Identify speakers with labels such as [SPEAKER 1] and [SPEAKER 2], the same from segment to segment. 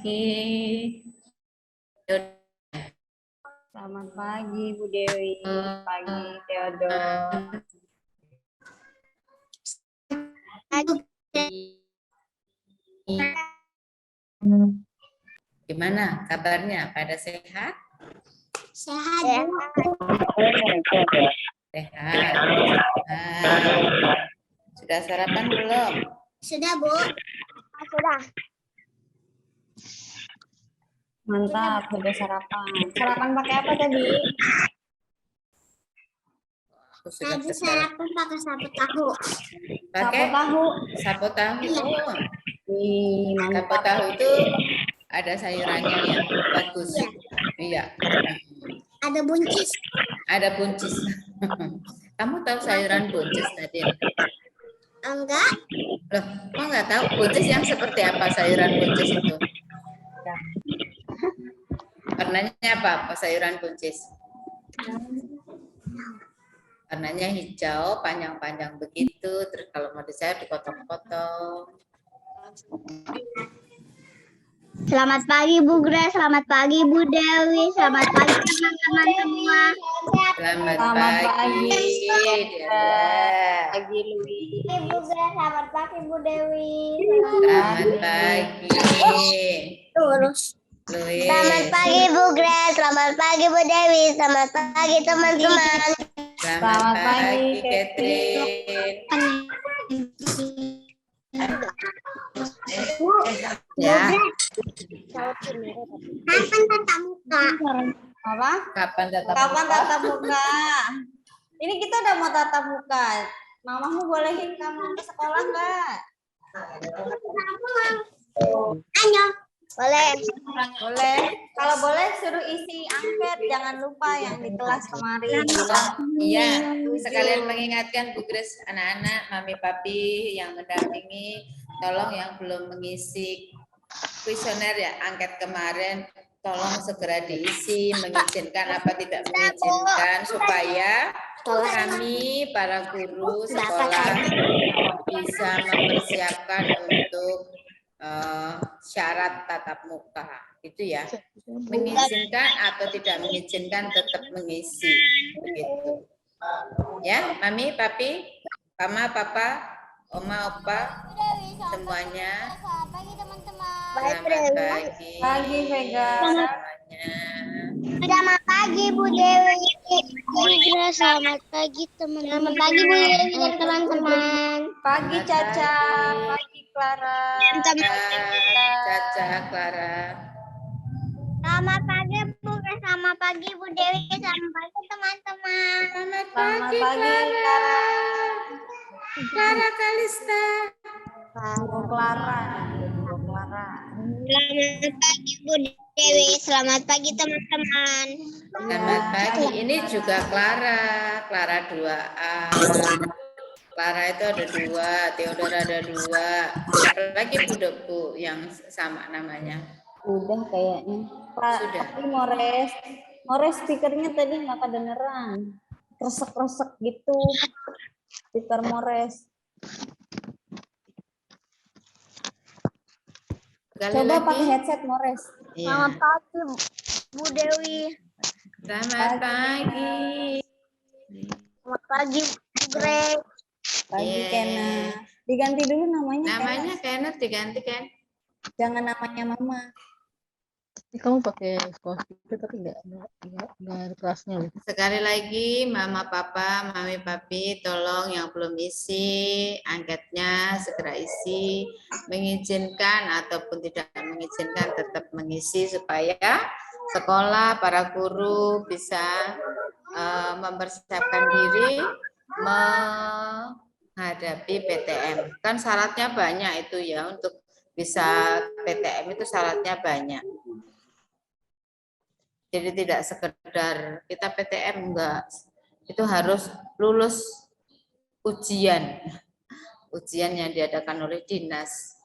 [SPEAKER 1] pagi.
[SPEAKER 2] Selamat pagi Bu Dewi. Pagi Theodor.
[SPEAKER 1] Gimana kabarnya? Pada sehat?
[SPEAKER 3] Sehat, Bu.
[SPEAKER 1] Sehat. Sudah sarapan belum?
[SPEAKER 3] Sudah, Bu. Sudah.
[SPEAKER 2] Mantap, udah sarapan. Sarapan pakai apa tadi?
[SPEAKER 1] Aku sudah
[SPEAKER 3] Tadi
[SPEAKER 1] sarapan.
[SPEAKER 3] sarapan pakai sapu tahu.
[SPEAKER 1] Pakai
[SPEAKER 2] Sapu tahu.
[SPEAKER 1] sapu tahu. Oh,
[SPEAKER 2] Wih,
[SPEAKER 1] sapu
[SPEAKER 2] mantap.
[SPEAKER 1] tahu itu ada sayurannya ya, bagus. Iya.
[SPEAKER 3] Ada buncis.
[SPEAKER 1] Ada buncis. Kamu tahu sayuran buncis, Nadia?
[SPEAKER 3] Enggak.
[SPEAKER 1] Loh, kok nggak tahu buncis yang seperti apa sayuran buncis itu? Warnanya apa sayuran buncis? Warnanya hijau, panjang-panjang begitu. Terus kalau mau disayur dipotong-potong.
[SPEAKER 3] Selamat pagi Bu Grace, selamat pagi Bu Dewi, selamat pagi teman-teman semua.
[SPEAKER 1] Selamat
[SPEAKER 2] Selamat
[SPEAKER 1] pagi,
[SPEAKER 2] pagi.
[SPEAKER 1] Dela.
[SPEAKER 2] Pagi Lui.
[SPEAKER 3] Bu Grace, selamat pagi Bu Dewi.
[SPEAKER 1] Selamat pagi,
[SPEAKER 3] Terus.
[SPEAKER 1] Louis.
[SPEAKER 3] Selamat pagi Bu Grace, selamat pagi Bu Dewi, selamat pagi teman-teman.
[SPEAKER 1] Selamat pagi, Catherine. Ya,
[SPEAKER 3] Kapan tatap muka?
[SPEAKER 2] Apa?
[SPEAKER 1] kapan tatap
[SPEAKER 2] Kapan
[SPEAKER 1] muka?
[SPEAKER 2] tatap muka? Ini kita udah mau tatap muka. Mamamu bolehin kamu ke sekolah nggak?
[SPEAKER 3] Ayo. Boleh.
[SPEAKER 2] Boleh. Kalau boleh suruh isi angket. Jangan lupa yang di kelas kemarin.
[SPEAKER 1] Iya, sekalian mengingatkan Bu Grace, anak-anak, mami papi yang mendampingi, tolong yang belum mengisi kuesioner ya, angket kemarin, tolong segera diisi, mengizinkan apa tidak mengizinkan, supaya kami para guru sekolah bisa mempersiapkan untuk syarat tatap muka, itu ya, mengizinkan atau tidak mengizinkan tetap mengisi, begitu. Ya, mami, papi, mama, papa, oma, opa, semuanya.
[SPEAKER 3] Selamat pagi teman-teman.
[SPEAKER 1] Selamat pagi.
[SPEAKER 2] Pagi, Vega.
[SPEAKER 1] Semuanya.
[SPEAKER 3] Selamat pagi Bu Dewi. Selamat pagi teman-teman. Selamat pagi Bu Dewi dan teman-teman.
[SPEAKER 2] Pagi Caca. Pagi Clara.
[SPEAKER 1] Caca, Clara.
[SPEAKER 3] Selamat pagi Bu Grace, selamat pagi Bu Dewi, selamat pagi teman-teman.
[SPEAKER 1] Selamat
[SPEAKER 2] Selamat
[SPEAKER 1] pagi,
[SPEAKER 2] pagi,
[SPEAKER 1] Clara. Clara Kalista.
[SPEAKER 2] Bu Clara. Bu Clara.
[SPEAKER 3] Selamat pagi Bu Dewi, selamat pagi teman-teman.
[SPEAKER 1] Selamat pagi. Ini juga Clara. Clara 2A. Clara itu ada 2, Theodora ada 2. Apalagi Bu yang sama namanya.
[SPEAKER 2] Udah kayaknya. Pak,
[SPEAKER 1] Sudah.
[SPEAKER 2] tapi Mores speakernya tadi nggak kedengeran. Resek-resek gitu. Speaker Mores.
[SPEAKER 1] Sekali
[SPEAKER 2] Coba
[SPEAKER 1] lagi.
[SPEAKER 2] pakai headset Mores.
[SPEAKER 1] Iya.
[SPEAKER 3] Selamat pagi Bu Dewi.
[SPEAKER 1] Selamat pagi.
[SPEAKER 3] Selamat pagi Bu Grace.
[SPEAKER 2] Pagi
[SPEAKER 1] Yeah.
[SPEAKER 2] Kena. Diganti dulu namanya.
[SPEAKER 1] Namanya Kenneth diganti kan?
[SPEAKER 2] Jangan namanya Mama.
[SPEAKER 4] Kamu pakai speaker tapi nggak ada kelasnya loh.
[SPEAKER 1] Sekali lagi, Mama, Papa, Mami, Papi, tolong yang belum isi angketnya segera isi. Mengizinkan ataupun tidak mengizinkan tetap mengisi supaya sekolah, para guru bisa mempersiapkan diri menghadapi PTM. Kan syaratnya banyak itu ya, untuk bisa PTM itu syaratnya banyak. Jadi tidak sekedar kita PTM, enggak. Itu harus lulus ujian. Ujian yang diadakan oleh dinas.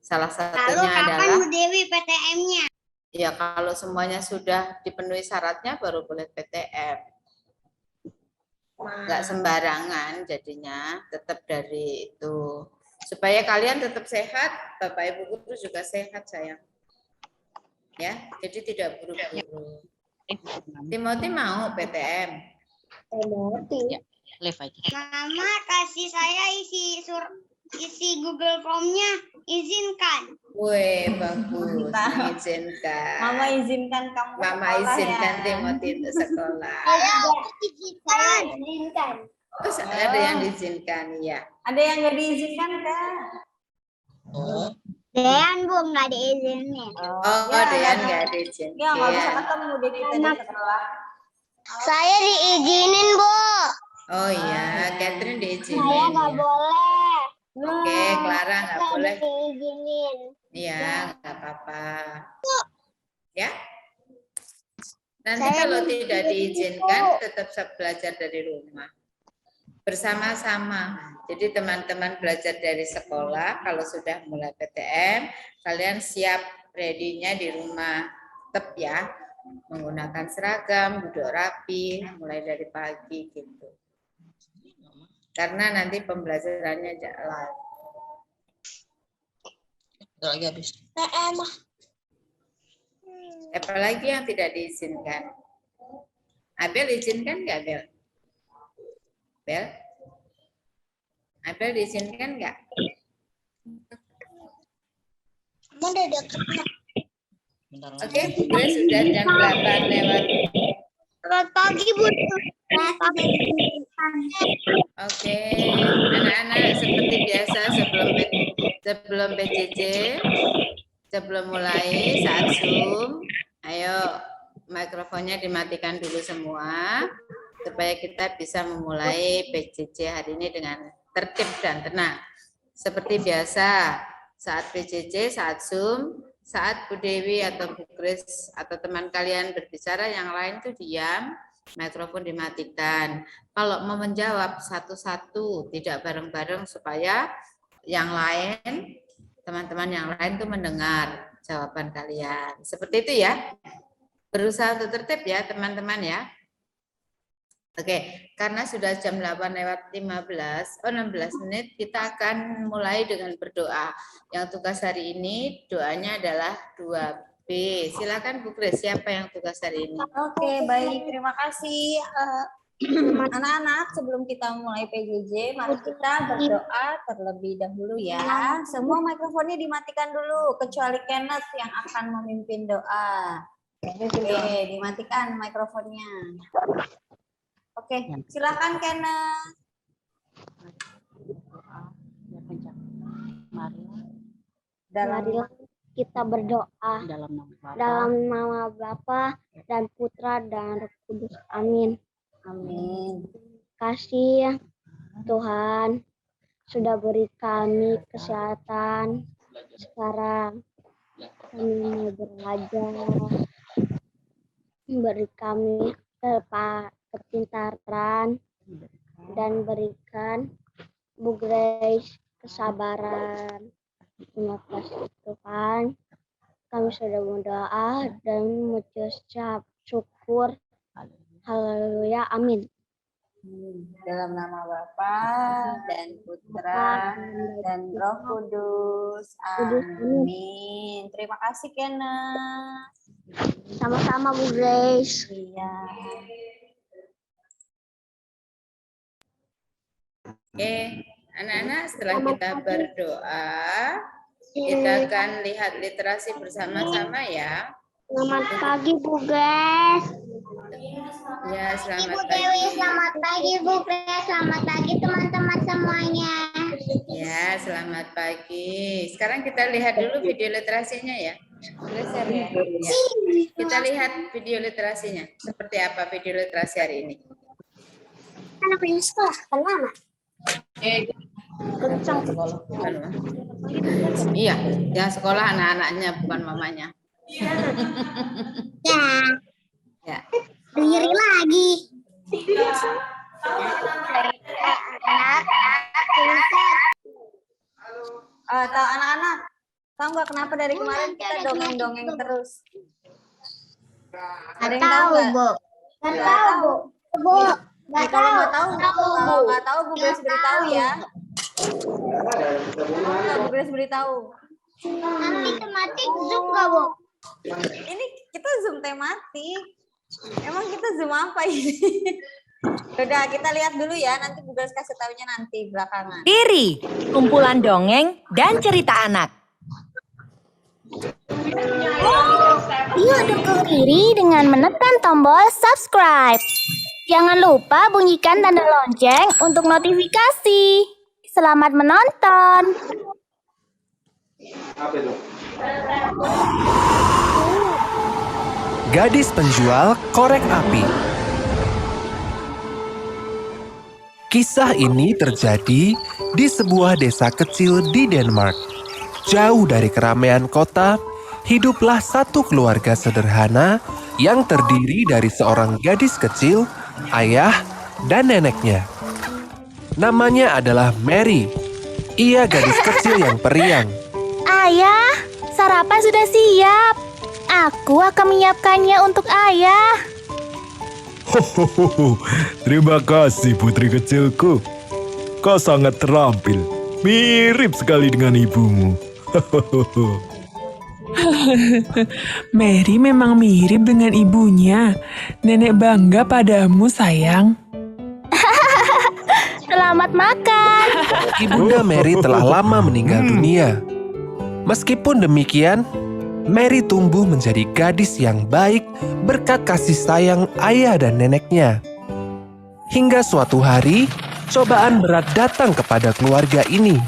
[SPEAKER 1] Salah satunya adalah
[SPEAKER 3] Bu Dewi PTM-nya?
[SPEAKER 1] ya kalau semuanya sudah dipenuhi syaratnya baru boleh PTM. Enggak sembarangan jadinya, tetap dari itu. Supaya kalian tetap sehat, Bapak Ibu guru juga sehat sayang. Ya, jadi tidak buru-buru. Timothy mau PTM.
[SPEAKER 4] Live aja.
[SPEAKER 3] Mama kasih saya isi Google Form-nya, izinkan.
[SPEAKER 1] Wih, bagus, mengizinkan.
[SPEAKER 2] Mama izinkan kamu ke
[SPEAKER 1] Mama
[SPEAKER 2] sekolah
[SPEAKER 1] izinkan
[SPEAKER 2] ya.
[SPEAKER 1] Timothy untuk sekolah.
[SPEAKER 3] Saya izinkan.
[SPEAKER 1] Terus ada yang diizinkan, ya.
[SPEAKER 2] Ada yang nggak diizinkan Kak?
[SPEAKER 3] Dean Bu nggak diizinin.
[SPEAKER 1] Oh,
[SPEAKER 2] ya,
[SPEAKER 1] Dean
[SPEAKER 2] nggak
[SPEAKER 1] nggak
[SPEAKER 2] Ya nggak bisa
[SPEAKER 1] diizinkan.
[SPEAKER 2] ketemu deh kita di sekolah.
[SPEAKER 3] Saya diizinin Bu.
[SPEAKER 1] Oh iya, Catherine
[SPEAKER 3] Saya
[SPEAKER 1] diizinin.
[SPEAKER 3] nggak
[SPEAKER 1] Ya.
[SPEAKER 3] boleh.
[SPEAKER 1] Oke, Clara nggak boleh.
[SPEAKER 3] Diizinin.
[SPEAKER 1] Iya, nggak apa-apa. Ya. Nanti
[SPEAKER 3] Saya
[SPEAKER 1] kalau
[SPEAKER 3] mau
[SPEAKER 1] tidak
[SPEAKER 3] diizinin,
[SPEAKER 1] diizinkan,
[SPEAKER 3] Bu.
[SPEAKER 1] tetap belajar dari rumah. Bersama-sama. Jadi teman-teman belajar dari sekolah, kalau sudah mulai PTM, kalian siap ready-nya di rumah. Tetap ya, menggunakan seragam, duduk rapi, mulai dari pagi gitu. Karena nanti pembelajarannya jalan.
[SPEAKER 4] Bentar lagi habis.
[SPEAKER 1] Apalagi yang tidak diizinkan. Abel izinkan nggak, Abel? Abel? Abel diizinkan nggak?
[SPEAKER 3] Kamu udah deket.
[SPEAKER 4] Bentar lagi.
[SPEAKER 1] Oke, gue sudah jam 8 lewat.
[SPEAKER 3] Selamat pagi Bu. Selamat pagi.
[SPEAKER 1] Oke, anak-anak seperti biasa sebelum PJJ, sebelum mulai saat Zoom, ayo mikrofonnya dimatikan dulu semua supaya kita bisa memulai PJJ hari ini dengan tertib dan tenang. Seperti biasa, saat PJJ, saat Zoom, saat Bu Dewi atau Bu Grace atau teman kalian berbicara, yang lain tuh diam, mikrofon dimatikan. Kalau mau menjawab satu-satu, tidak bareng-bareng supaya yang lain, teman-teman yang lain tuh mendengar jawaban kalian. Seperti itu ya. Berusaha untuk tertib ya teman-teman ya. Oke, karena sudah jam 8 lewat 16 menit, kita akan mulai dengan berdoa. Yang tugas hari ini, doanya adalah 2B. Silakan Bu Grace, siapa yang tugas hari ini?
[SPEAKER 2] Oke, baik. Terima kasih. Anak-anak, sebelum kita mulai PJJ, mari kita berdoa terlebih dahulu ya. Semua mikrofonnya dimatikan dulu, kecuali Kenneth yang akan memimpin doa. Oke, dimatikan mikrofonnya. Oke, silakan Kenneth.
[SPEAKER 3] Marilah kita berdoa dalam nama Bapa dan Putra dan Roh Kudus. Amin.
[SPEAKER 2] Amin.
[SPEAKER 3] Kasih Tuhan sudah beri kami kesehatan. Sekarang kami mau belajar. Beri kami kepintaran dan berikan Bu Grace kesabaran. Terima kasih Tuhan. Kami sudah berdoa dan mengucap syukur. Haleluya. Amin.
[SPEAKER 2] Dalam nama Bapa dan Putra dan Roh Kudus. Amin. Terima kasih Kenneth.
[SPEAKER 3] Sama-sama Bu Grace.
[SPEAKER 2] Iya.
[SPEAKER 1] Oke, anak-anak setelah kita berdoa, kita akan lihat literasi bersama-sama ya.
[SPEAKER 3] Selamat pagi Bu Grace.
[SPEAKER 1] Ya, selamat
[SPEAKER 3] Bu
[SPEAKER 1] pagi.
[SPEAKER 3] Dewi, selamat pagi Bu Grace. Selamat pagi teman-teman semuanya.
[SPEAKER 1] Ya, selamat pagi. Sekarang kita lihat dulu video literasinya ya. Geser ya. Ya. Kita lihat video literasinya. Seperti apa video literasi hari ini?
[SPEAKER 3] Anak ini sekolah lama.
[SPEAKER 2] Kencang.
[SPEAKER 1] Iya, yang sekolah anak-anaknya bukan mamanya.
[SPEAKER 3] Ya.
[SPEAKER 1] Ya.
[SPEAKER 3] Diri lagi.
[SPEAKER 2] Tahu anak-anak, tahu nggak kenapa dari kemarin kita dongeng-dongeng terus? Ada yang tahu nggak?
[SPEAKER 3] Nggak tahu Bu. Nggak
[SPEAKER 2] Kalau
[SPEAKER 3] tahu.
[SPEAKER 2] nggak tahu Bu Grace beritahu ya. Bu Grace beritahu.
[SPEAKER 3] Nanti tematik Zoom nggak Bu?
[SPEAKER 2] Ini kita Zoom tematik. Emang kita Zoom apa ini? Udah, kita lihat dulu ya. Nanti Bu Grace kasih taunya nanti belakangan.
[SPEAKER 5] Diri, kumpulan dongeng dan cerita anak.
[SPEAKER 3] Yuk dukung Riri dengan menekan tombol subscribe. Jangan lupa bunyikan tanda lonceng untuk notifikasi. Selamat menonton.
[SPEAKER 6] Gadis penjual korek api. Kisah ini terjadi di sebuah desa kecil di Denmark. Jauh dari keramaian kota, hiduplah satu keluarga sederhana yang terdiri dari seorang gadis kecil, ayah, dan neneknya. Namanya adalah Mary. Ia gadis kecil yang periang.
[SPEAKER 3] Ayah, sarapan sudah siap. Aku akan menyiapkannya untuk ayah.
[SPEAKER 7] Hohoho, terima kasih putri kecilku. Kau sangat terampil, mirip sekali dengan ibumu. Hohoho.
[SPEAKER 8] Mary memang mirip dengan ibunya. Nenek bangga padamu, sayang.
[SPEAKER 3] Selamat makan.
[SPEAKER 6] Ibunda Mary telah lama meninggal dunia. Meskipun demikian, Mary tumbuh menjadi gadis yang baik berkat kasih sayang ayah dan neneknya. Hingga suatu hari, cobaan berat datang kepada keluarga ini.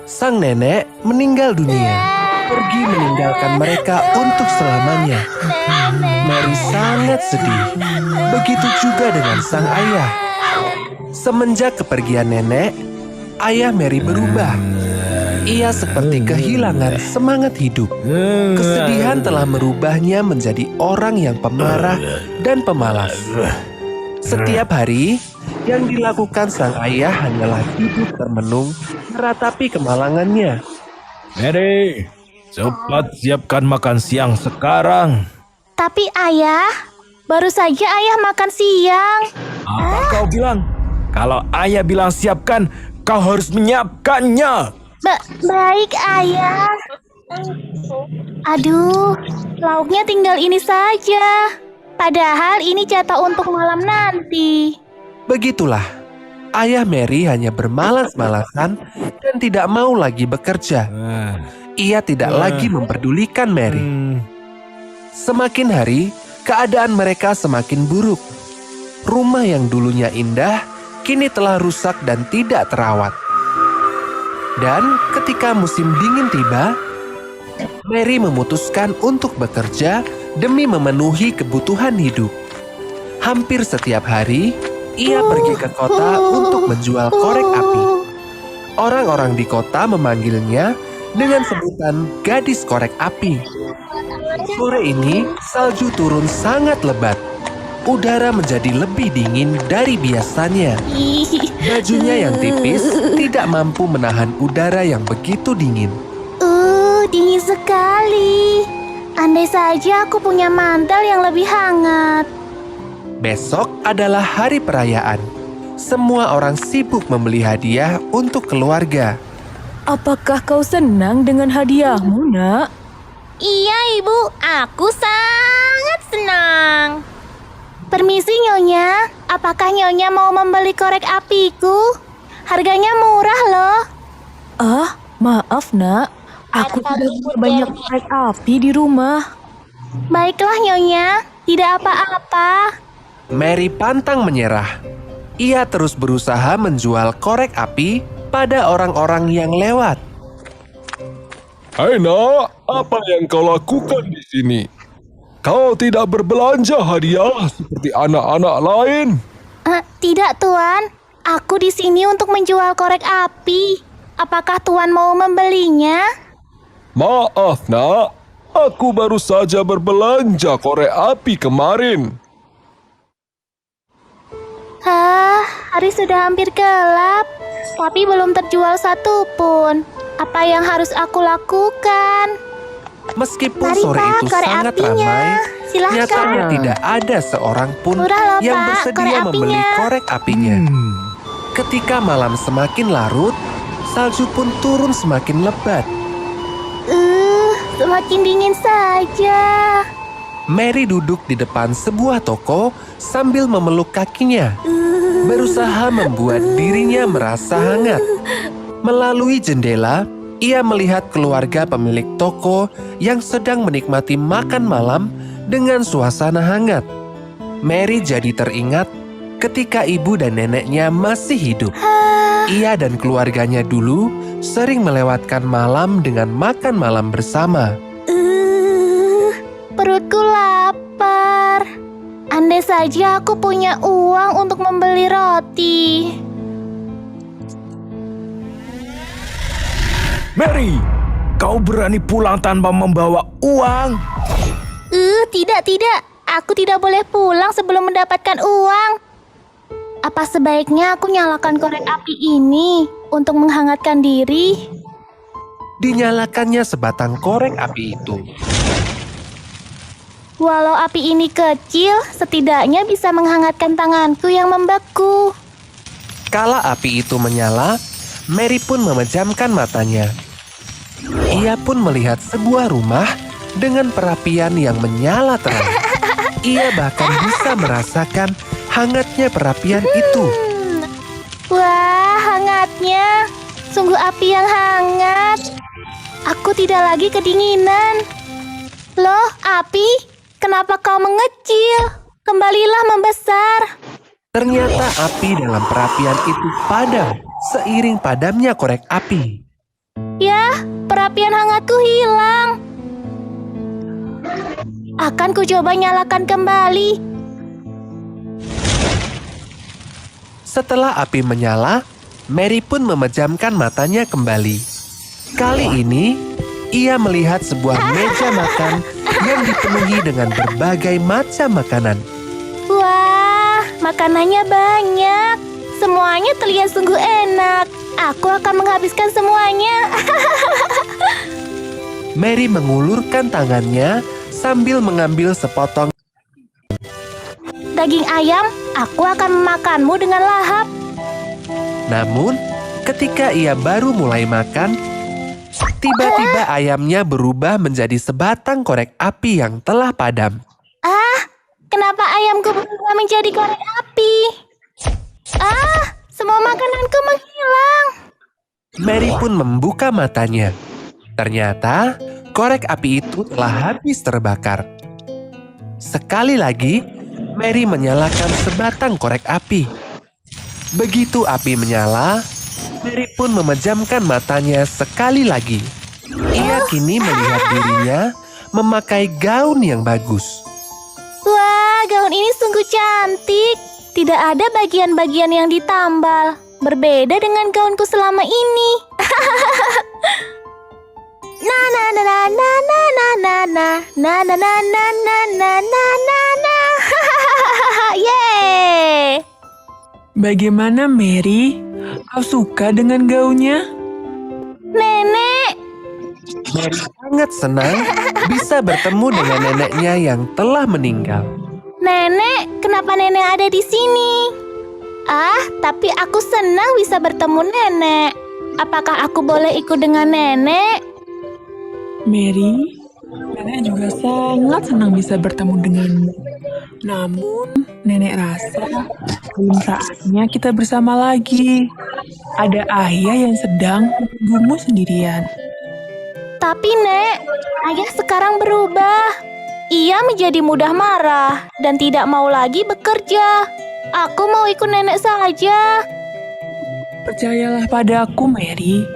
[SPEAKER 6] Sang nenek meninggal dunia, pergi meninggalkan mereka untuk selamanya. Mary sangat sedih. Begitu juga dengan sang ayah. Semenjak kepergian nenek, ayah Mary berubah. Ia seperti kehilangan semangat hidup. Kesedihan telah merubahnya menjadi orang yang pemarah dan pemalas. Setiap hari, yang dilakukan sang ayah hanyalah duduk termenung meratapi kemalangannya.
[SPEAKER 7] Mary, cepat siapkan makan siang sekarang.
[SPEAKER 3] Tapi ayah, baru saja ayah makan siang.
[SPEAKER 7] Apa kau bilang? Kalau ayah bilang siapkan, kau harus menyiapkannya.
[SPEAKER 3] Baik ayah. Aduh, lauknya tinggal ini saja. Padahal ini jatah untuk malam nanti.
[SPEAKER 6] Begitulah, ayah Mary hanya bermalas-malasan dan tidak mau lagi bekerja. Ia tidak lagi memperdulikan Mary. Semakin hari, keadaan mereka semakin buruk. Rumah yang dulunya indah, kini telah rusak dan tidak terawat. Dan ketika musim dingin tiba, Mary memutuskan untuk bekerja demi memenuhi kebutuhan hidup. Hampir setiap hari, ia pergi ke kota untuk menjual korek api. Orang-orang di kota memanggilnya dengan sebutan gadis korek api. Sore ini, salju turun sangat lebat. Udara menjadi lebih dingin dari biasanya. Bajunya yang tipis tidak mampu menahan udara yang begitu dingin.
[SPEAKER 3] Dingin sekali. Andai saja aku punya mantel yang lebih hangat.
[SPEAKER 6] Besok adalah hari perayaan. Semua orang sibuk membeli hadiah untuk keluarga.
[SPEAKER 8] Apakah kau senang dengan hadiahmu, nak?
[SPEAKER 3] Iya ibu, aku sangat senang. Permisi Nyonya, apakah Nyonya mau membeli korek apiku? Harganya murah loh.
[SPEAKER 8] Ah, maaf nak. Aku sudah punya banyak korek api di rumah.
[SPEAKER 3] Baiklah Nyonya, tidak apa-apa.
[SPEAKER 6] Mary pantang menyerah. Ia terus berusaha menjual korek api pada orang-orang yang lewat.
[SPEAKER 7] Hai nak, apa yang kau lakukan di sini? Kau tidak berbelanja hadiah seperti anak-anak lain?
[SPEAKER 3] Tidak Tuan, aku di sini untuk menjual korek api. Apakah Tuan mau membelinya?
[SPEAKER 7] Maaf nak, aku baru saja berbelanja korek api kemarin.
[SPEAKER 3] Hari sudah hampir gelap, tapi belum terjual satu pun. Apa yang harus aku lakukan?
[SPEAKER 6] Meskipun
[SPEAKER 3] Mari,
[SPEAKER 6] sore
[SPEAKER 3] Pak,
[SPEAKER 6] itu
[SPEAKER 3] korek
[SPEAKER 6] sangat
[SPEAKER 3] apinya.
[SPEAKER 6] ramai,
[SPEAKER 3] Silahkan.
[SPEAKER 6] nyatanya tidak ada seorang pun
[SPEAKER 3] Murah loh,
[SPEAKER 6] yang
[SPEAKER 3] Pak,
[SPEAKER 6] bersedia
[SPEAKER 3] korek
[SPEAKER 6] membeli
[SPEAKER 3] apinya.
[SPEAKER 6] korek apinya. Ketika malam semakin larut, salju pun turun semakin lebat.
[SPEAKER 3] Semakin dingin saja.
[SPEAKER 6] Mary duduk di depan sebuah toko sambil memeluk kakinya, berusaha membuat dirinya merasa hangat. Melalui jendela, ia melihat keluarga pemilik toko yang sedang menikmati makan malam dengan suasana hangat. Mary jadi teringat ketika ibu dan neneknya masih hidup. Ia dan keluarganya dulu sering melewatkan malam dengan makan malam bersama.
[SPEAKER 3] Perutku lapar. Andai saja aku punya uang untuk membeli roti.
[SPEAKER 9] Mary, kau berani pulang tanpa membawa uang?
[SPEAKER 3] Tidak. Aku tidak boleh pulang sebelum mendapatkan uang. Apa sebaiknya aku nyalakan korek api ini untuk menghangatkan diri?
[SPEAKER 6] Dinyalakannya sebatang korek api itu.
[SPEAKER 3] Walau api ini kecil, setidaknya bisa menghangatkan tanganku yang membeku.
[SPEAKER 6] Kala api itu menyala, Mary pun memejamkan matanya. Ia pun melihat sebuah rumah dengan perapian yang menyala terang. Ia bahkan bisa merasakan hangatnya perapian itu.
[SPEAKER 3] Wah, hangatnya. Sungguh api yang hangat. Aku tidak lagi kedinginan. Loh, api, kenapa kau mengecil? Kembalilah membesar.
[SPEAKER 6] Ternyata api dalam perapian itu padam seiring padamnya korek api.
[SPEAKER 3] Ya, perapian hangatku hilang. Akan ku coba nyalakan kembali.
[SPEAKER 6] Setelah api menyala, Mary pun memejamkan matanya kembali. Kali ini, ia melihat sebuah meja makan yang dipenuhi dengan berbagai macam makanan.
[SPEAKER 3] Wah, makanannya banyak. Semuanya terlihat sungguh enak. Aku akan menghabiskan semuanya.
[SPEAKER 6] Mary mengulurkan tangannya sambil mengambil sepotong.
[SPEAKER 3] Daging ayam, aku akan memakanmu dengan lahap.
[SPEAKER 6] Namun, ketika ia baru mulai makan, tiba-tiba ayamnya berubah menjadi sebatang korek api yang telah padam.
[SPEAKER 3] Kenapa ayamku berubah menjadi korek api? Semua makananku menghilang.
[SPEAKER 6] Mary pun membuka matanya. Ternyata, korek api itu telah habis terbakar. Sekali lagi, Mary menyalakan sebatang korek api. Begitu api menyala, Mary pun memejamkan matanya sekali lagi. Ia kini melihat dirinya memakai gaun yang bagus.
[SPEAKER 3] Wah, gaun ini sungguh cantik. Tidak ada bagian-bagian yang ditambal. Berbeda dengan gaunku selama ini. Yeay!
[SPEAKER 8] Bagaimana Mary? Kau suka dengan gaunnya?
[SPEAKER 3] Nenek,
[SPEAKER 6] Mary sangat senang bisa bertemu dengan neneknya yang telah meninggal.
[SPEAKER 3] Nenek, kenapa nenek ada di sini? Tapi aku senang bisa bertemu nenek. Apakah aku boleh ikut dengan nenek?
[SPEAKER 8] Mary, nenek juga sangat senang bisa bertemu denganmu. Namun, nenek rasa belum saatnya kita bersama lagi. Ada ayah yang sedang menunggumu sendirian.
[SPEAKER 3] Tapi Nek, ayah sekarang berubah. Ia menjadi mudah marah dan tidak mau lagi bekerja. Aku mau ikut nenek saja.
[SPEAKER 8] Percayalah padaku, Mary.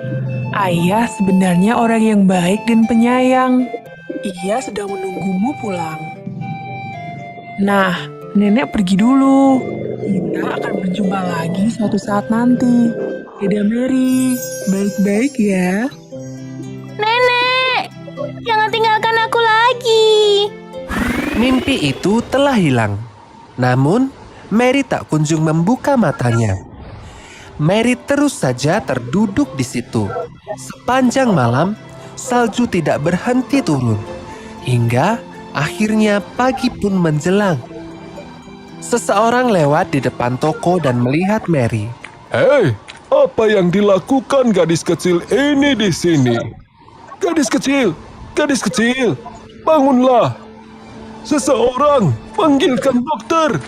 [SPEAKER 8] Ayah sebenarnya orang yang baik dan penyayang. Ia sedang menunggumu pulang. Nah, nenek pergi dulu. Kita akan berjumpa lagi suatu saat nanti. Dadah, Mary. Baik-baik ya.
[SPEAKER 3] Nenek, jangan tinggalkan aku lagi.
[SPEAKER 6] Mimpi itu telah hilang. Namun, Mary tak kunjung membuka matanya. Mary terus saja terduduk di situ. Sepanjang malam, salju tidak berhenti turun. Hingga akhirnya pagi pun menjelang. Seseorang lewat di depan toko dan melihat Mary.
[SPEAKER 7] Hei, apa yang dilakukan gadis kecil ini di sini? Gadis kecil, Gadis kecil, bangunlah. Seseorang, panggilkan dokter.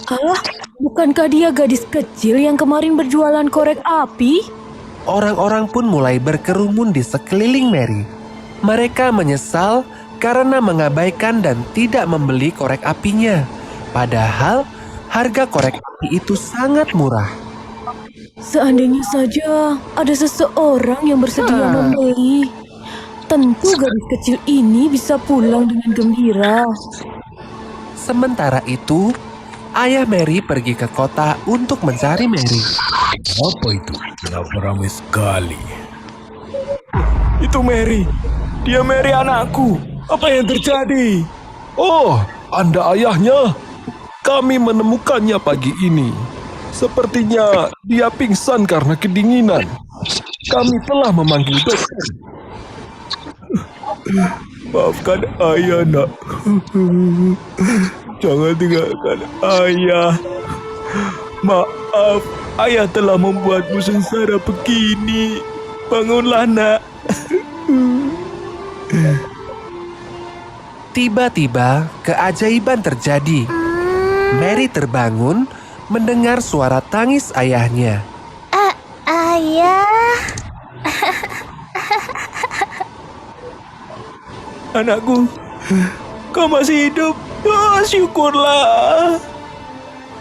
[SPEAKER 3] Ah, bukankah dia gadis kecil yang kemarin berjualan korek api?
[SPEAKER 6] Orang-orang pun mulai berkerumun di sekeliling Mary. Mereka menyesal karena mengabaikan dan tidak membeli korek apinya. Padahal harga korek api itu sangat murah.
[SPEAKER 3] Seandainya saja ada seseorang yang bersedia membeli, tentu gadis kecil ini bisa pulang dengan gembira.
[SPEAKER 6] Sementara itu, ayah Mary pergi ke kota untuk mencari Mary.
[SPEAKER 9] Apa itu? Kenapa ramai sekali? Itu Mary. Dia Mary anakku. Apa yang terjadi?
[SPEAKER 7] Oh, Anda ayahnya? Kami menemukannya pagi ini. Sepertinya dia pingsan karena kedinginan. Kami telah memanggil dokter.
[SPEAKER 9] Maafkan ayah, nak. Jangan tinggalkan ayah. Maaf, ayah telah membuatmu sengsara begini. Bangunlah, nak.
[SPEAKER 6] Tiba-tiba, keajaiban terjadi. Mary terbangun mendengar suara tangis ayahnya.
[SPEAKER 3] Ayah,
[SPEAKER 9] Anakku, kau masih hidup. Oh, syukurlah.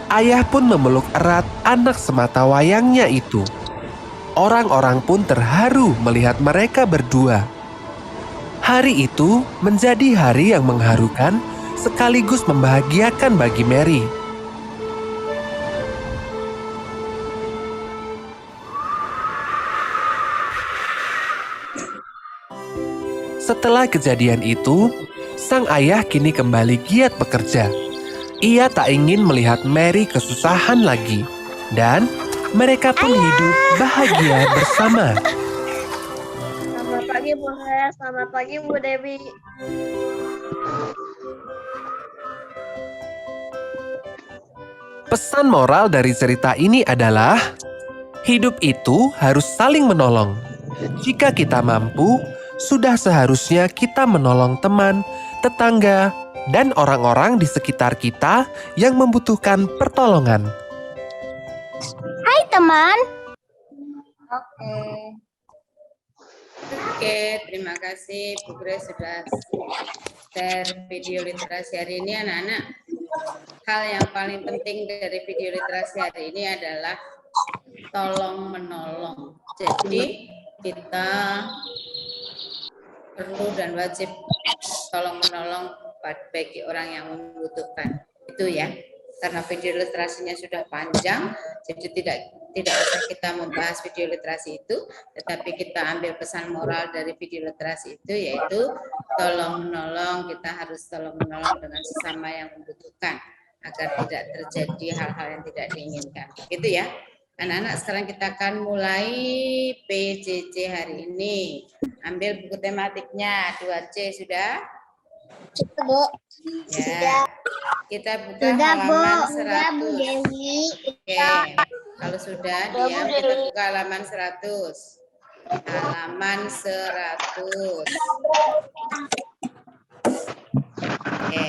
[SPEAKER 6] Ayah pun memeluk erat anak semata wayangnya itu. Orang-orang pun terharu melihat mereka berdua. Hari itu menjadi hari yang mengharukan sekaligus membahagiakan bagi Mary. Setelah kejadian itu, sang ayah kini kembali giat bekerja. Ia tak ingin melihat Mary kesusahan lagi, dan mereka pun hidup bahagia bersama.
[SPEAKER 10] Selamat pagi Bu Saya, selamat pagi Bu Dewi.
[SPEAKER 6] Pesan moral dari cerita ini adalah, hidup itu harus saling menolong. Jika kita mampu, sudah seharusnya kita menolong teman, tetangga, dan orang-orang di sekitar kita yang membutuhkan pertolongan.
[SPEAKER 3] hai teman.
[SPEAKER 1] Oke, terima kasih Bu Grace sudah share video literasi hari ini anak-anak. Hal yang paling penting dari video literasi hari ini adalah tolong menolong. Jadi kita perlu dan wajib tolong menolong bagi orang yang membutuhkan. Itu ya. Karena video literasinya sudah panjang, jadi tidak usah kita membahas video literasi itu, tetapi kita ambil pesan moral dari video literasi itu, yaitu tolong menolong. Kita harus tolong menolong dengan sesama yang membutuhkan agar tidak terjadi hal-hal yang tidak diinginkan. Gitu ya. Anak-anak, sekarang kita akan mulai PJJ hari ini. Ambil buku tematiknya 2C sudah?
[SPEAKER 10] Sudah Bu.
[SPEAKER 1] Ya. Kita buka
[SPEAKER 10] Sudah Bu.
[SPEAKER 1] halaman
[SPEAKER 10] Sudah Bu
[SPEAKER 1] 100.
[SPEAKER 10] Dewi.
[SPEAKER 1] Oke. Kalau sudah diam, kita buka halaman 100. Halaman 100. Oke.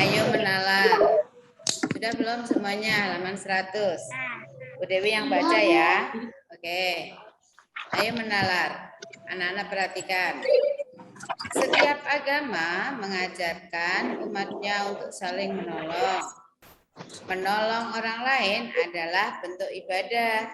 [SPEAKER 1] Ayo menalar. Sudah belum semuanya halaman 100? Bu Dewi yang baca ya. Oke. Ayo menalar. Anak-anak perhatikan. Setiap agama mengajarkan umatnya untuk saling menolong. Menolong orang lain adalah bentuk ibadah.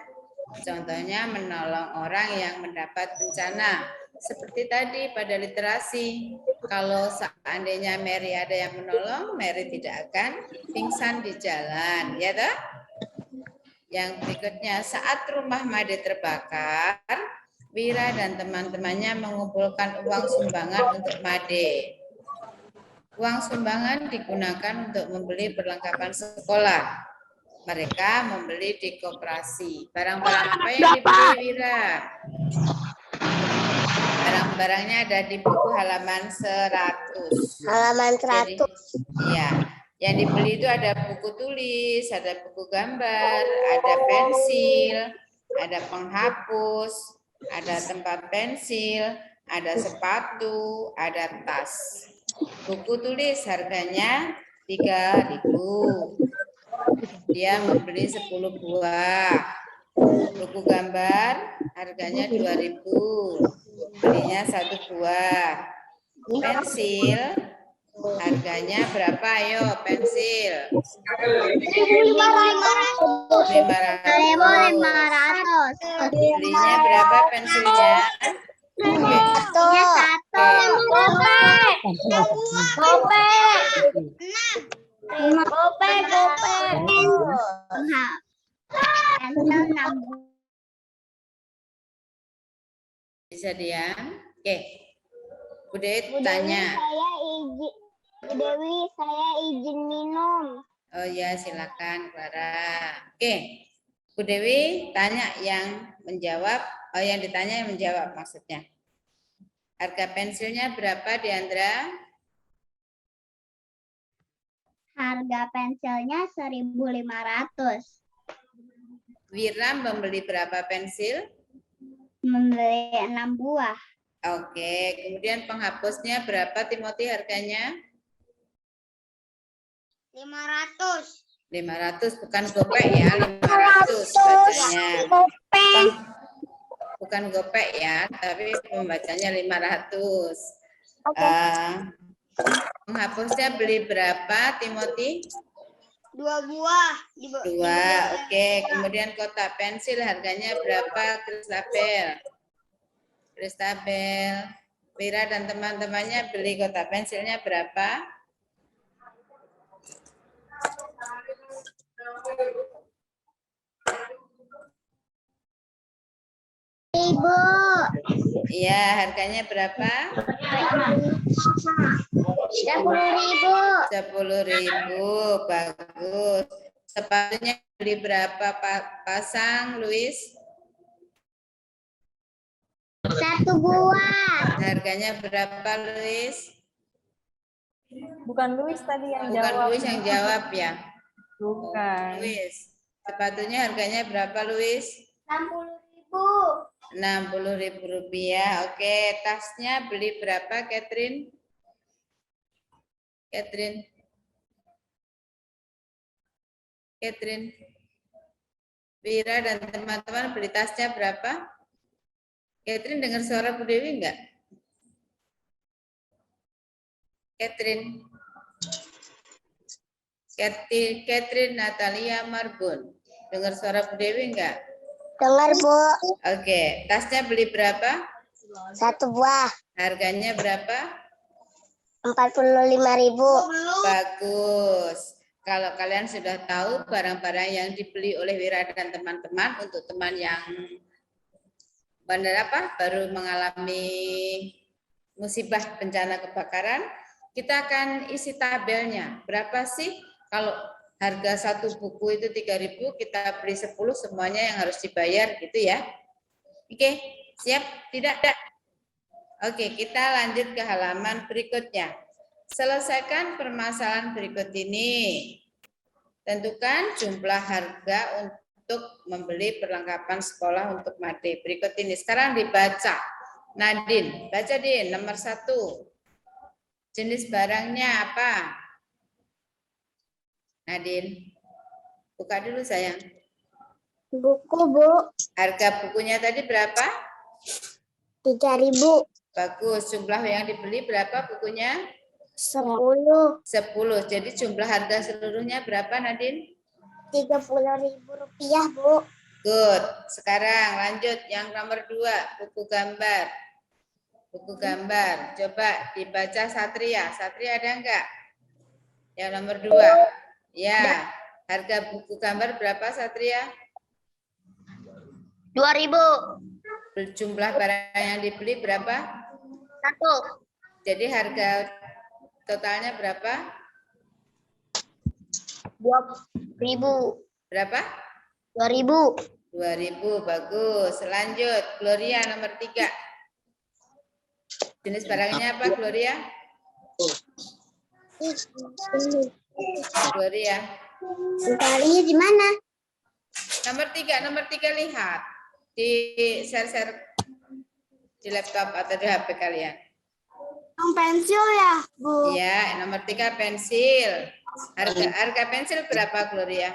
[SPEAKER 1] Contohnya menolong orang yang mendapat bencana. Seperti tadi pada literasi, kalau seandainya Mary ada yang menolong, Mary tidak akan pingsan di jalan, ya toh? Yang berikutnya, saat rumah Made terbakar, Wira dan teman-temannya mengumpulkan uang sumbangan untuk Made. Uang sumbangan digunakan untuk membeli perlengkapan sekolah. Mereka membeli di koperasi. Barang-barang apa yang dibeli Wira? Barang-barangnya ada di buku halaman 100.
[SPEAKER 10] Halaman 100.
[SPEAKER 1] Iya. Yang dibeli itu ada buku tulis, ada buku gambar, ada pensil, ada penghapus, ada tempat pensil, ada sepatu, ada tas. Buku tulis harganya 3.000. Dia membeli 10 buah. Buku gambar harganya 2.000. Belinya 1 buah. Pensil harganya berapa? Ayo, pensil. 500. Belinya berapa pensilnya? Bisa diam? Oke. Bu Dewi tanya.
[SPEAKER 10] Bu Dewi, saya izin minum.
[SPEAKER 1] Oh ya, silakan Clara. Oke. Bu Dewi tanya yang menjawab. Oh, yang ditanya yang menjawab maksudnya. Harga pensilnya berapa, Diandra?
[SPEAKER 10] Harga pensilnya 1.500.
[SPEAKER 1] Wira membeli berapa pensil?
[SPEAKER 10] Membeli 6 buah.
[SPEAKER 1] Oke, kemudian penghapusnya berapa, Timothy, harganya?
[SPEAKER 10] 500.
[SPEAKER 1] 500, bukan gopek ya, 500 bacanya. Bukan gopek ya, tapi pembacanya 500. Penghapusnya beli berapa, Timothy?
[SPEAKER 10] 2 buah.
[SPEAKER 1] 2, oke. Kemudian kotak pensil harganya berapa, Kristabel? Kristabel, Wira dan teman-temannya beli kotak pensilnya berapa?
[SPEAKER 10] Ibu.
[SPEAKER 1] Iya, harganya berapa?
[SPEAKER 10] 10.000.
[SPEAKER 1] 10.000, bagus. Sepatunya beli berapa pasang, Luis?
[SPEAKER 10] 1 buah.
[SPEAKER 1] Harganya berapa, Luis?
[SPEAKER 2] Bukan Luis tadi yang
[SPEAKER 1] Bukan
[SPEAKER 2] jawab.
[SPEAKER 1] Luis yang jawab ya?
[SPEAKER 2] Bukan.
[SPEAKER 1] Luis. Sepatunya harganya berapa, Luis?
[SPEAKER 10] 60.000.
[SPEAKER 1] 60.000 rupiah. Oke, tasnya beli berapa, Catherine? Catherine. Wira dan teman-teman beli tasnya berapa? Catherine dengar suara Bu Dewi enggak? Catherine. Catherine Natalia Marbun. Dengar suara Bu Dewi enggak?
[SPEAKER 10] Dengar, Bu.
[SPEAKER 1] Oke, tasnya beli berapa?
[SPEAKER 10] 1 buah.
[SPEAKER 1] Harganya berapa?
[SPEAKER 10] 45.000.
[SPEAKER 1] Bagus. Kalau kalian sudah tahu barang-barang yang dibeli oleh Wira dan teman-teman untuk teman yang baru mengalami musibah bencana kebakaran, kita akan isi tabelnya. Berapa sih kalau harga 1 buku itu 3.000, kita beli 10, semuanya yang harus dibayar gitu ya. Oke, siap? Tidak? Oke, kita lanjut ke halaman berikutnya. Selesaikan permasalahan berikut ini. Tentukan jumlah harga untuk membeli perlengkapan sekolah untuk Made. Berikut ini. Sekarang dibaca. Nadine, baca Din, nomor 1. Jenis barangnya apa? Nadine, buka dulu sayang.
[SPEAKER 10] Buku, Bu.
[SPEAKER 1] Harga bukunya tadi berapa?
[SPEAKER 10] 3.000.
[SPEAKER 1] Bagus. Jumlah yang dibeli berapa bukunya?
[SPEAKER 10] 10.
[SPEAKER 1] 10. Jadi jumlah harga seluruhnya berapa, Nadine?
[SPEAKER 10] 30.000 rupiah, Bu.
[SPEAKER 1] Good. Sekarang lanjut yang nomor 2, buku gambar. Buku gambar. Coba dibaca Satria. Satria ada enggak? Yang nomor 2. Ya. Harga buku gambar berapa, Satria?
[SPEAKER 10] 2.000.
[SPEAKER 1] Jumlah barang yang dibeli berapa?
[SPEAKER 10] 1.
[SPEAKER 1] Jadi harga totalnya berapa?
[SPEAKER 10] 2.000.
[SPEAKER 1] Berapa?
[SPEAKER 10] 2.000.
[SPEAKER 1] 2.000, bagus. Lanjut, Gloria nomor 3. Jenis barangnya apa, Gloria? Gloria.
[SPEAKER 10] Sekalinya di mana?
[SPEAKER 1] Nomor 3 lihat. Di share Di laptop atau di HP kalian?
[SPEAKER 10] Pensil ya, Bu?
[SPEAKER 1] Iya, nomor 3 pensil. Harga pensil berapa, Gloria?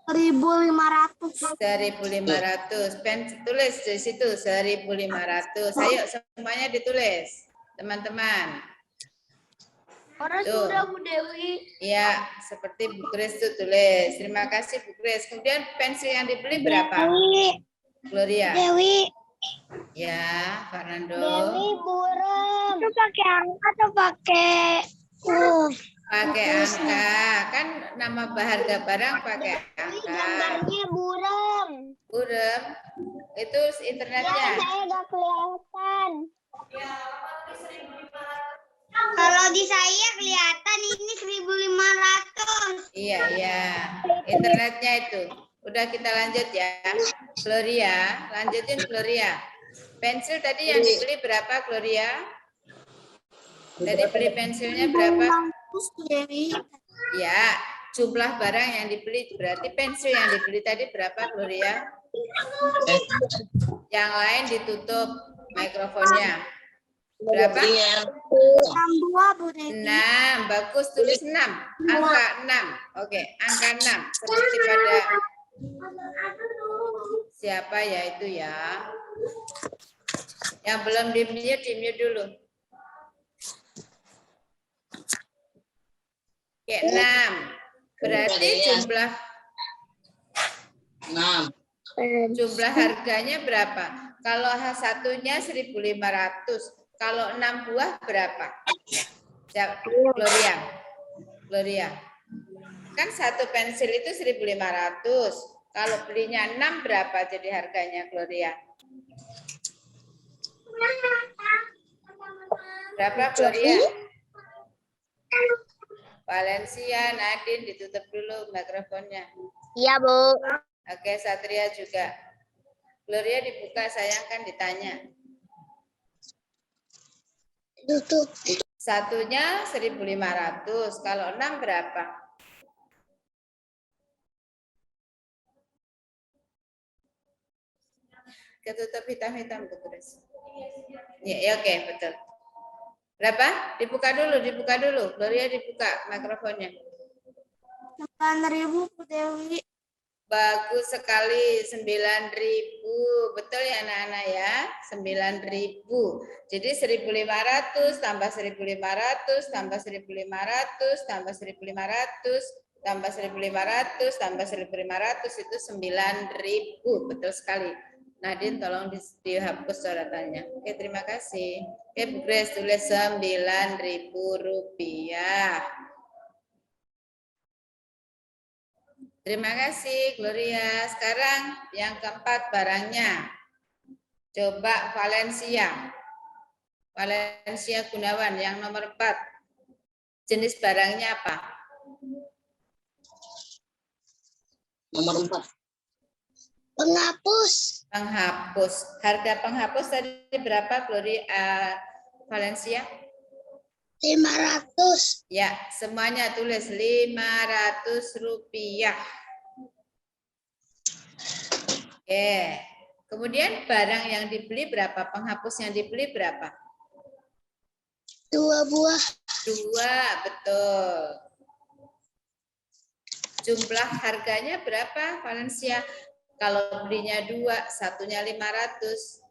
[SPEAKER 10] 1.500.
[SPEAKER 1] 1.500. Tulis di situ 1.500. Ayo semuanya ditulis, teman-teman.
[SPEAKER 10] Orang
[SPEAKER 1] Tuh.
[SPEAKER 10] sudah, Bu Dewi.
[SPEAKER 1] Iya, seperti Bu Grace tuh tulis. Terima kasih Bu Grace. Kemudian pensil yang dibeli berapa? Gloria.
[SPEAKER 10] Dewi.
[SPEAKER 1] Ya, Fernando.
[SPEAKER 10] Burem. Itu pakai angka atau pakai huruf?
[SPEAKER 1] Pakai angka. Kan nama harga barang pakai angka.
[SPEAKER 10] Gambarnya burem.
[SPEAKER 1] Burem. Itu internetnya.
[SPEAKER 10] Saya nggak kelihatan. Kalau di saya kelihatan ini 1.500.
[SPEAKER 1] Iya, iya. Internetnya itu. Udah kita lanjut ya. Gloria, lanjutin Gloria. Pensil tadi yang dibeli berapa, Gloria? Tadi beli pensilnya berapa? Ya, jumlah barang yang dibeli berarti pensil yang dibeli tadi berapa, Gloria? Yang lain ditutup mikrofonnya. Berapa?
[SPEAKER 10] 62, Bu Dewi.
[SPEAKER 1] 6. Bagus, tulis 6. Angka 6. Oke, angka 6. Seperti pada siapa ya itu ya? Yang belum di-mute dulu. Oke, 6. Berarti jumlah harganya berapa? Kalau satunya 1.500. Kalau 6 buah berapa? Gloria. Kan satu pensil itu 1.500. Kalau belinya 6 berapa jadi harganya, Gloria? Berapa, Gloria? Valencia, Nadine ditutup dulu mikrofonnya.
[SPEAKER 10] Iya, Bu.
[SPEAKER 1] Oke, Satria juga. Gloria dibuka, sayang kan ditanya.
[SPEAKER 10] Tutup.
[SPEAKER 1] Satunya 1.500. Kalau 6 berapa? Ketutup hitam-hitam tuh, Grace. Ya, oke, betul. Berapa? Dibuka dulu. Gloria dibuka mikrofonnya.
[SPEAKER 10] 9.000, Bu Dewi.
[SPEAKER 1] Bagus sekali, 9.000. Betul ya anak-anak ya? 9.000. Jadi 1.500 tambah 1.500 tambah 1.500 tambah 1.500 tambah 1.500 tambah 1.500 itu 9.000. Betul sekali. Nadine tolong dihapus coretannya. Oke, terima kasih. Oke, Bu Grace tulis 9.000 rupiah. Terima kasih, Gloria. Sekarang yang keempat barangnya. Coba Valencia. Valencia Gunawan yang nomor 4. Jenis barangnya apa?
[SPEAKER 10] Nomor 4. Penghapus.
[SPEAKER 1] Penghapus. Harga penghapus tadi berapa, Gloria? Valencia?
[SPEAKER 10] 500.
[SPEAKER 1] Ya, semuanya tulis 500 rupiah. Oke. Kemudian barang yang dibeli berapa? Penghapus yang dibeli berapa?
[SPEAKER 10] 2 buah.
[SPEAKER 1] 2, betul. Jumlah harganya berapa, Valencia? Kalau belinya 2, satunya 500.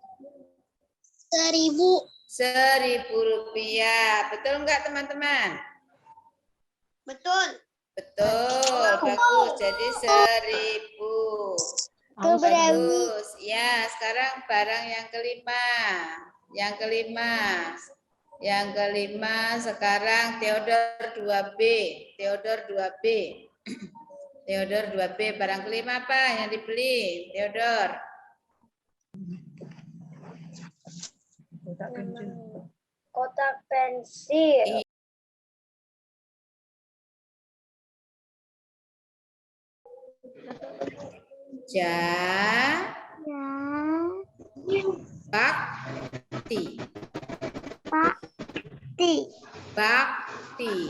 [SPEAKER 10] 1.000.
[SPEAKER 1] 1.000 rupiah. Betul enggak, teman-teman?
[SPEAKER 10] Betul.
[SPEAKER 1] Betul, bagus. Jadi 1.000. Bagus. Ya, sekarang barang yang kelima. Yang kelima sekarang Theodor 2B. Theodor 2B, barang kelima apa yang dibeli? Theodor.
[SPEAKER 10] Kotak pensil.
[SPEAKER 1] Bakti.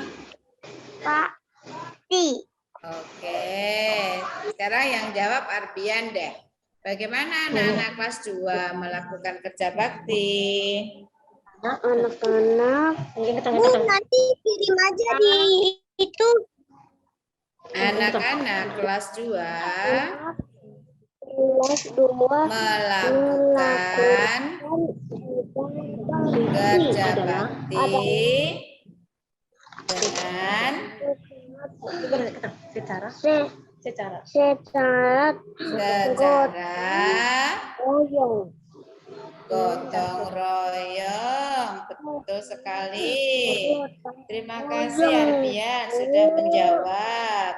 [SPEAKER 1] Oke, sekarang yang jawab Arbian deh. Bagaimana anak-anak kelas 2 melakukan kerja bakti?
[SPEAKER 10] Anak-anak. Bu, nanti kirim aja di itu.
[SPEAKER 1] Anak-anak kelas 2
[SPEAKER 10] Kelas 2
[SPEAKER 1] melakukan kerja bakti dengan secara gotong royong. Betul sekali. Terima kasih Arbian sudah menjawab.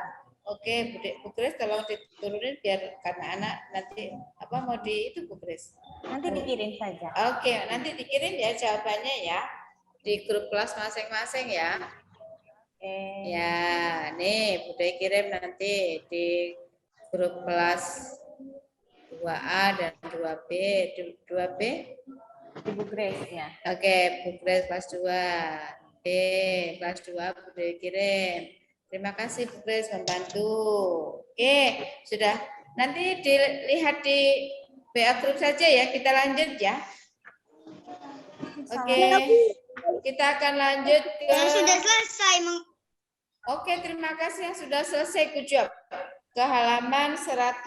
[SPEAKER 1] Oke, Bu Grace tolong diturunin biar karena anak nanti mau di itu Bu Grace.
[SPEAKER 2] Nanti dikirim saja.
[SPEAKER 1] Oke, nanti dikirim ya jawabannya ya di grup kelas masing-masing ya. Ya, nih Bude kirim nanti di grup kelas 2A dan 2B. 2B?
[SPEAKER 2] Ibu Grace ya.
[SPEAKER 1] Oke, Bu Grace kelas 2. B, kelas 2 Bude kirim. Terima kasih Bu Grace membantu. Oke, sudah. Nanti dilihat di WA grup saja ya. Kita lanjut ya. Oke. Kita akan lanjut ke...
[SPEAKER 10] Sudah selesai.
[SPEAKER 1] Oke, terima kasih yang sudah selesai. Good job. Ke halaman 111.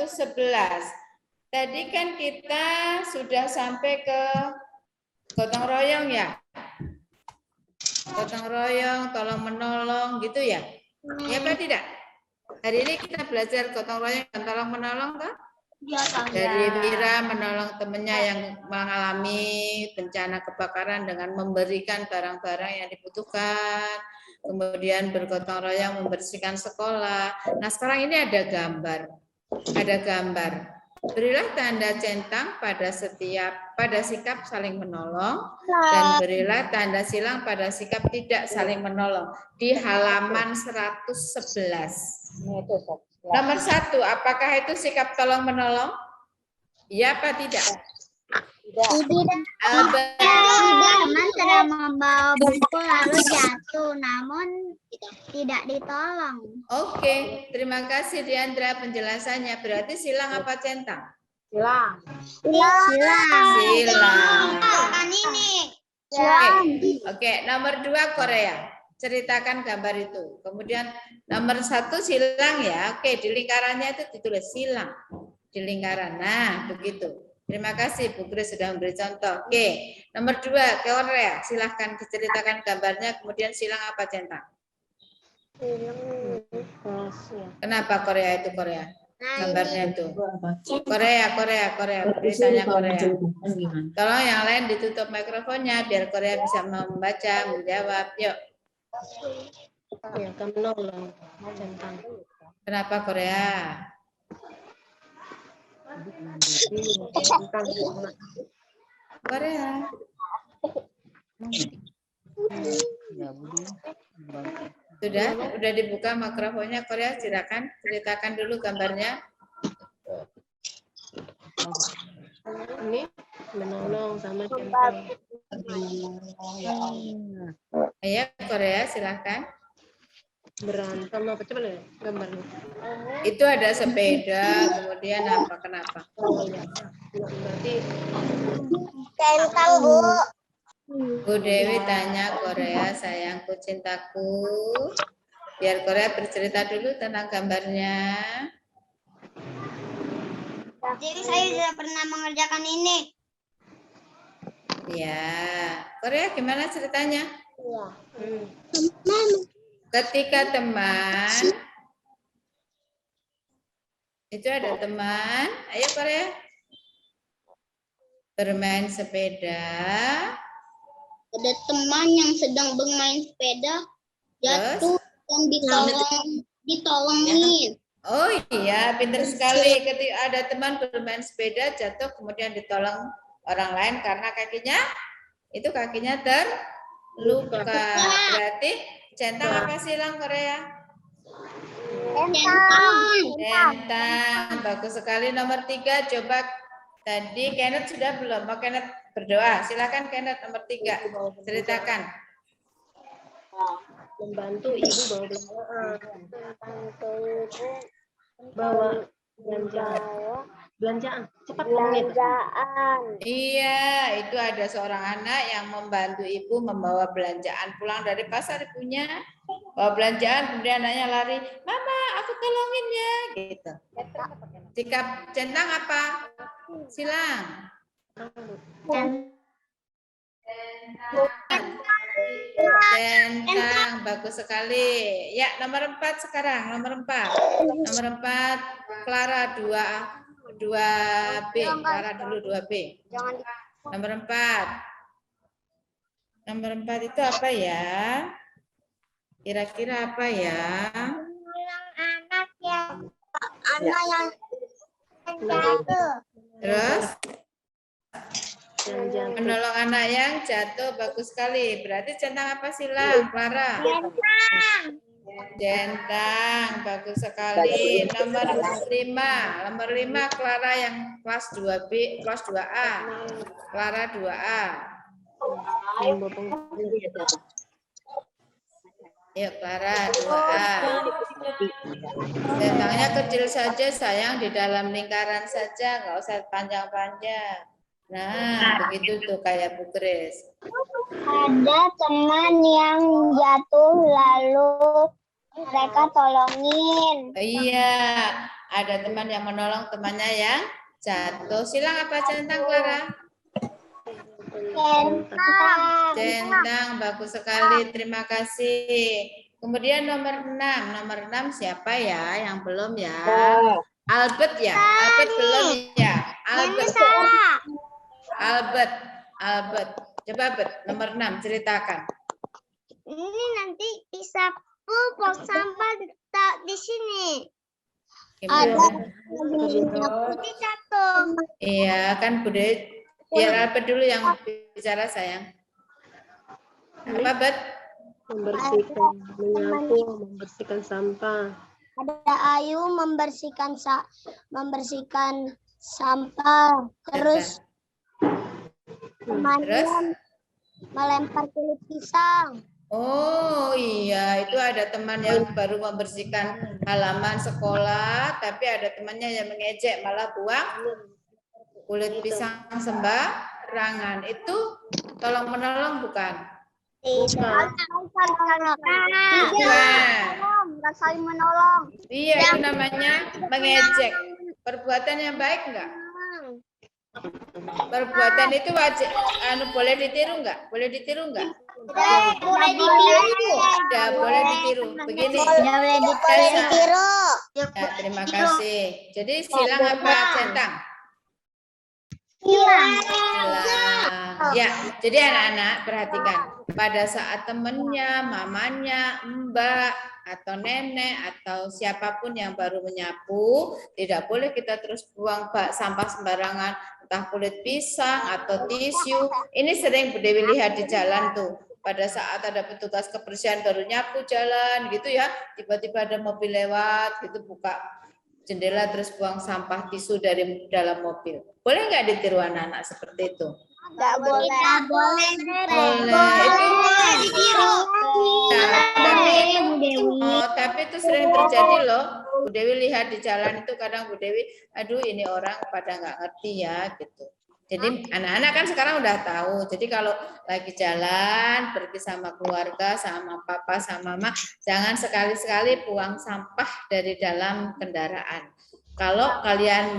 [SPEAKER 1] Tadi kan kita sudah sampai ke gotong royong ya. Gotong royong, tolong menolong gitu ya. Ya apa tidak? Hari ini kita belajar gotong royong dan tolong menolong kan? Dari Mira menolong temannya yang mengalami bencana kebakaran dengan memberikan barang-barang yang dibutuhkan. Kemudian bergotong royong membersihkan sekolah. Nah sekarang ini ada gambar. Ada gambar. Berilah tanda centang pada sikap saling menolong dan berilah tanda silang pada sikap tidak saling menolong di halaman 111. Nomor 1, apakah itu sikap tolong menolong? Iya apa tidak?
[SPEAKER 10] Teman sedang membawa buku lalu jatuh, namun tidak ditolong.
[SPEAKER 1] Oke, terima kasih Diandra penjelasannya. Berarti silang apa centang?
[SPEAKER 10] Silang.
[SPEAKER 1] Silang.
[SPEAKER 10] Ini.
[SPEAKER 1] Oke, nomor 2 Korea. Ceritakan gambar itu. Kemudian nomor 1 silang ya. Oke, di lingkarannya itu ditulis silang. Di lingkaran. Nah, begitu. Terima kasih Bu Grace sudah memberi contoh. Oke, nomor 2 Korea. Silahkan diceritakan gambarnya. Kemudian silang apa centang? Kenapa Korea itu Korea? Gambarnya itu. Korea. Beritanya Korea. Tolong yang lain ditutup mikrofonnya biar Korea bisa membaca, menjawab. Yuk. Kenapa Korea? Korea. Sudah dibuka mikrofonnya Korea, silakan ceritakan dulu gambarnya.
[SPEAKER 10] Ini menolong sama centang.
[SPEAKER 1] Ayo Korea, silakan.
[SPEAKER 10] Berantem apa coba lihat gambarnya.
[SPEAKER 1] Itu ada sepeda, kemudian apa? Kenapa?
[SPEAKER 10] Berarti centang, Bu.
[SPEAKER 1] Bu Dewi tanya Korea, sayangku cintaku. Biar Korea bercerita dulu tentang gambarnya.
[SPEAKER 10] Jadi saya sudah pernah mengerjakan ini.
[SPEAKER 1] Ya, Korea gimana ceritanya?
[SPEAKER 10] Iya.
[SPEAKER 1] Ketika teman, itu ada teman, ayo Korea, bermain sepeda.
[SPEAKER 10] Ada teman yang sedang bermain sepeda jatuh dan ditolongin.
[SPEAKER 1] Oh iya, pintar sekali. Ketika ada teman bermain sepeda jatuh kemudian ditolong orang lain karena kakinya terluka. Berarti centang apa silang Korea? Centang. Bagus sekali. Nomor 3 coba tadi Kenneth sudah belum? Mau Kenneth berdoa? Silakan Kenneth nomor 3. Ceritakan.
[SPEAKER 10] Membantu ibu bawa belanjaan.
[SPEAKER 4] Belanjaan. Cepat
[SPEAKER 10] Belanjaan.
[SPEAKER 1] Iya, itu ada seorang anak yang membantu ibu membawa belanjaan pulang dari pasar ibunya. Bawa belanjaan, kemudian anaknya lari, Mama, aku tolongin ya, gitu. Sikap centang apa? Silang. Centang, bagus sekali. Ya, nomor 4 sekarang, nomor 4. Nomor 4, Clara 2B. Clara dulu 2B. Nomor 4. Nomor 4 itu apa ya? Kira-kira apa ya?
[SPEAKER 10] Anak yang jatuh.
[SPEAKER 1] Terus? Menolong anak yang jatuh, bagus sekali. Berarti centang apa Sila, Clara? Centang, bagus sekali. Nomor 5. Nomor 5 Clara yang kelas 2B, kelas 2A. Clara 2A. Yuk Clara 2A. Centangnya kecil saja sayang, di dalam lingkaran saja, nggak usah panjang-panjang. Nah, begitu tuh kayak Bu Grace.
[SPEAKER 10] Ada teman yang jatuh lalu mereka tolongin.
[SPEAKER 1] Iya, ada teman yang menolong temannya yang jatuh. Silang apa centang Clara? Centang, bagus sekali. Terima kasih. Kemudian nomor 6. Nomor 6 siapa ya yang belum ya? Albert ya? Albert belum ya? Albert. Albert. Coba Bet, nomor 6 ceritakan.
[SPEAKER 10] Ini nanti bisa buang sampah di sini.
[SPEAKER 1] Gimana?
[SPEAKER 10] Putih jatuh.
[SPEAKER 1] Iya, kan Bude, biar Albert dulu yang bicara sayang. Apa Bet?
[SPEAKER 10] Membersihkan sampah. Ada Ayu membersihkan sampah. Terus temannya melempar kulit pisang.
[SPEAKER 1] Oh iya, itu ada teman yang baru membersihkan halaman sekolah, tapi ada temannya yang mengejek malah buang kulit pisang sembarangan. Itu tolong menolong bukan?
[SPEAKER 10] Bukan saling menolong.
[SPEAKER 1] Iya, itu namanya mengejek. Perbuatan yang baik enggak? Perbuatan itu wajib, boleh ditiru enggak? Boleh ditiru enggak?
[SPEAKER 10] Boleh ditiru.
[SPEAKER 1] Ya, boleh ditiru. Begini.
[SPEAKER 10] Boleh ditiru.
[SPEAKER 1] Ya, terima kasih. Jadi silang apa centang?
[SPEAKER 10] Silang.
[SPEAKER 1] Ya, jadi anak-anak perhatikan. Pada saat temennya, mamanya, mbak, atau nenek, atau siapapun yang baru menyapu, tidak boleh kita terus buang sampah sembarangan, entah kulit pisang atau tisu. Ini sering Bu Dewi lihat di jalan tuh. Pada saat ada petugas kebersihan baru nyapu jalan gitu ya, tiba-tiba ada mobil lewat, gitu buka jendela terus buang sampah tisu dari dalam mobil. Boleh nggak ditiru anak-anak seperti itu?
[SPEAKER 10] Nggak boleh.
[SPEAKER 1] Boleh.
[SPEAKER 10] Ditiru.
[SPEAKER 1] Tapi itu sering terjadi loh. Bu Dewi lihat di jalan itu kadang Bu Dewi, aduh ini orang pada nggak ngerti ya gitu. Jadi anak-anak kan sekarang udah tahu. Jadi kalau lagi jalan, pergi sama keluarga, sama papa, sama mama, jangan sekali-sekali buang sampah dari dalam kendaraan. Kalau kalian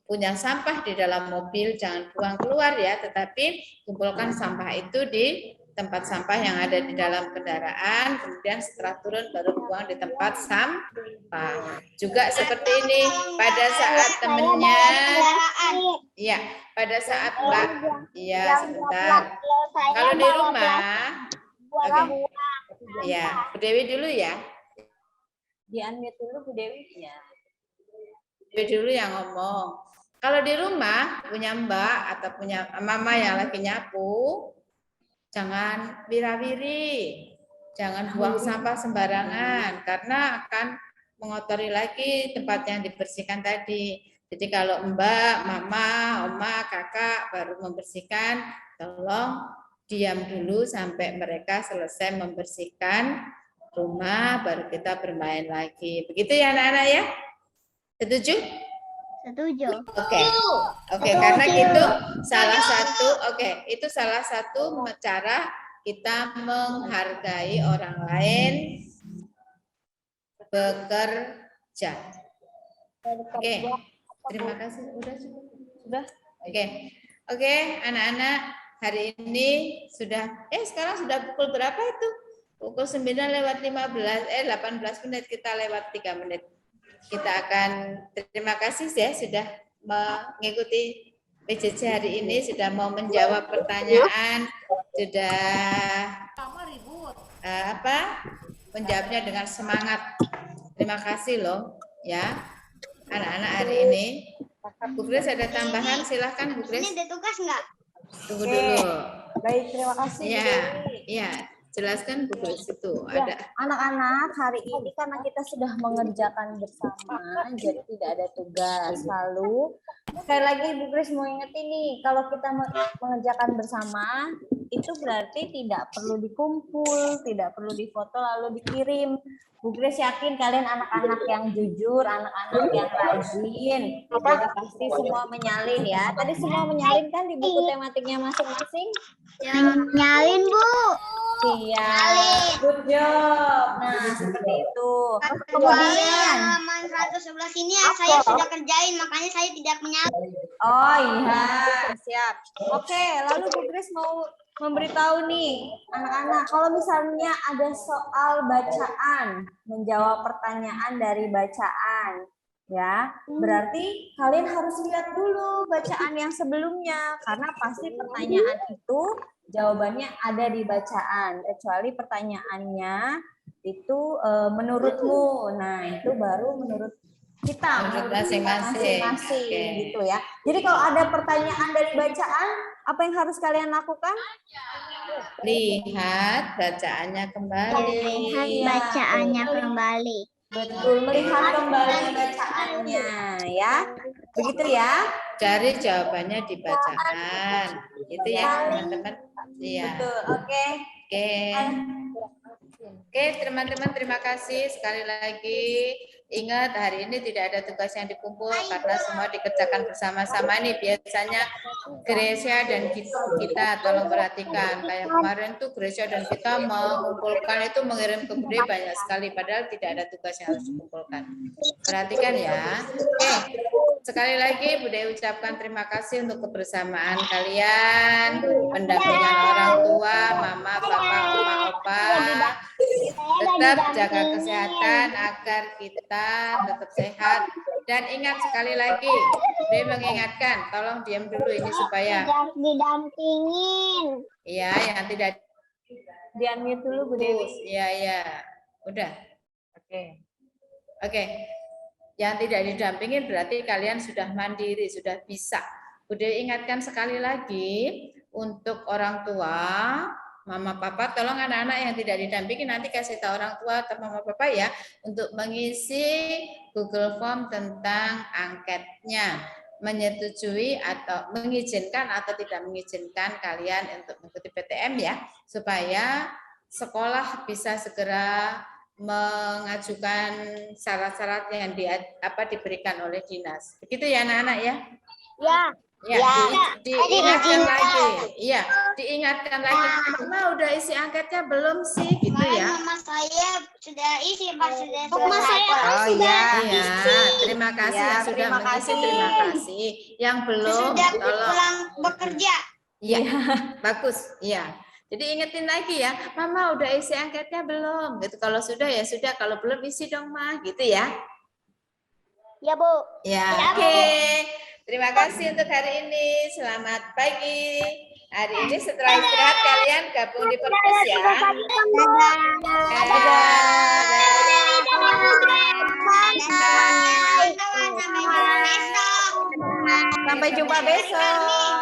[SPEAKER 1] punya sampah di dalam mobil, jangan buang keluar ya, tetapi kumpulkan sampah itu di tempat sampah yang ada di dalam kendaraan, kemudian setelah turun baru buang di tempat sampah. Juga seperti ini, pada saat temennya, ya, pada saat Mbak, ya sebentar. Kalau di rumah, oke, ya, Bu Dewi dulu ya.
[SPEAKER 2] Di-unmute dulu Bu Dewi ya.
[SPEAKER 1] Bu Dewi dulu yang ngomong. Kalau di rumah punya Mbak atau punya mama yang lagi nyapu, jangan wira-wiri, jangan buang sampah sembarangan karena akan mengotori lagi tempat yang dibersihkan tadi. Jadi kalau Mbak, Mama, Oma, Kakak baru membersihkan, tolong diam dulu sampai mereka selesai membersihkan rumah, baru kita bermain lagi. Begitu ya anak-anak ya? Setuju?
[SPEAKER 10] Setuju.
[SPEAKER 1] Oke, karena itu salah satu, itu salah satu cara kita menghargai orang lain bekerja. Oke, terima kasih. Udah cukup.
[SPEAKER 2] Sudah.
[SPEAKER 1] Oke, anak-anak, hari ini sudah, sekarang sudah pukul berapa itu? Pukul 9:15, 18 menit, kita lewat 3 menit. Kita akan terima kasih ya sudah mengikuti PJJ hari ini, sudah mau menjawab pertanyaan, sudah menjawabnya dengan semangat. Terima kasih loh ya anak-anak hari ini. Bu Grace ada tambahan, silahkan Bu Grace.
[SPEAKER 10] Ini ada tugas nggak?
[SPEAKER 1] Tunggu dulu.
[SPEAKER 2] Baik, terima kasih.
[SPEAKER 1] Iya. Jelaskan Bu Grace itu
[SPEAKER 2] Ya,
[SPEAKER 1] ada.
[SPEAKER 2] anak-anak, hari ini karena kita sudah mengerjakan bersama, jadi tidak ada tugas. Lalu, sekali lagi Bu Grace mau ingetin nih, kalau kita mengerjakan bersama, itu berarti tidak perlu dikumpul, tidak perlu difoto lalu dikirim. Bu Grace yakin kalian anak-anak yang jujur, anak-anak yang rajin. Jadi pasti semua menyalin ya. Tadi semua menyalin kan di buku tematiknya masing-masing?
[SPEAKER 10] Nyalin, Bu.
[SPEAKER 2] Iya, good job. Nah, seperti itu. Kemudian,
[SPEAKER 10] halaman 111 ini saya sudah kerjain, makanya saya tidak menyalin.
[SPEAKER 2] oh iya, siap. Oke, lalu Bu Grace mau memberitahu nih anak-anak, kalau misalnya ada soal bacaan, menjawab pertanyaan dari bacaan, ya, berarti kalian harus lihat dulu bacaan yang sebelumnya, karena pasti pertanyaan itu jawabannya ada di bacaan, kecuali pertanyaannya itu menurutmu. Nah, itu baru menurut kita,
[SPEAKER 1] Menurut masing-masing. Oke.
[SPEAKER 2] gitu ya. Jadi kalau ada pertanyaan dari bacaan, apa yang harus kalian lakukan?
[SPEAKER 1] Lihat bacaannya kembali.
[SPEAKER 10] Lihat bacaannya kembali.
[SPEAKER 2] Betul, melihat kembali bacaannya ya. Begitu ya.
[SPEAKER 1] Cari jawabannya di bacaan. Itu ya, teman-teman. Iya.
[SPEAKER 2] Betul. Oke.
[SPEAKER 1] Oke, teman-teman, terima kasih sekali lagi. Ingat, hari ini tidak ada tugas yang dikumpul karena semua dikerjakan bersama-sama nih. Biasanya Gracia dan kita tolong perhatikan. Kayak kemarin tuh Gracia dan kita mengumpulkan itu, mengirim ke Bude banyak sekali, padahal tidak ada tugas yang harus dikumpulkan. Perhatikan ya. Oke, sekali lagi Bude ucapkan terima kasih untuk kebersamaan kalian, pendampingan orang tua, mama, papa, oma, opa. Tetap jaga kesehatan agar kita tetap sehat. Dan ingat sekali lagi, Bude mengingatkan, tolong diam dulu ini supaya
[SPEAKER 10] Tidak didampingin.
[SPEAKER 1] iya, yang tidak
[SPEAKER 2] Di-unmute dulu Bu Dewi.
[SPEAKER 1] iya. Udah. Oke. Yang tidak didampingin berarti kalian sudah mandiri, sudah bisa. Bude ingatkan sekali lagi untuk orang tua, mama papa, tolong anak-anak yang tidak didampingi nanti kasih tahu orang tua atau mama papa ya untuk mengisi Google Form tentang angketnya, menyetujui atau mengizinkan atau tidak mengizinkan kalian untuk mengikuti PTM ya, supaya sekolah bisa segera mengajukan syarat-syarat yang diberikan oleh dinas. Begitu ya anak-anak ya?
[SPEAKER 10] Ya.
[SPEAKER 1] Diingatkan lagi. Iya, diingatkan lagi. Mama udah isi angketnya belum sih? Gitu ya.
[SPEAKER 10] Mama saya sudah isi, Pak, sudah
[SPEAKER 2] Mama saya
[SPEAKER 10] selesai.
[SPEAKER 1] Iya, terima kasih
[SPEAKER 2] Ya,
[SPEAKER 1] yang sudah
[SPEAKER 2] terima
[SPEAKER 1] mengisi,
[SPEAKER 2] kasih.
[SPEAKER 1] terima kasih. Yang belum,
[SPEAKER 10] Sudah
[SPEAKER 1] tolong.
[SPEAKER 10] pulang bekerja.
[SPEAKER 1] Iya, bagus. Iya. Jadi ingetin lagi ya, Mama udah isi angketnya belum? Gitu. Kalau sudah ya sudah, kalau belum isi dong, Ma. Gitu ya.
[SPEAKER 10] Ya, Bu.
[SPEAKER 1] Ya, oke. Terima kasih untuk hari ini. Selamat pagi. Hari ini setelah istirahat kalian gabung di perpus ya.
[SPEAKER 2] Sampai jumpa besok.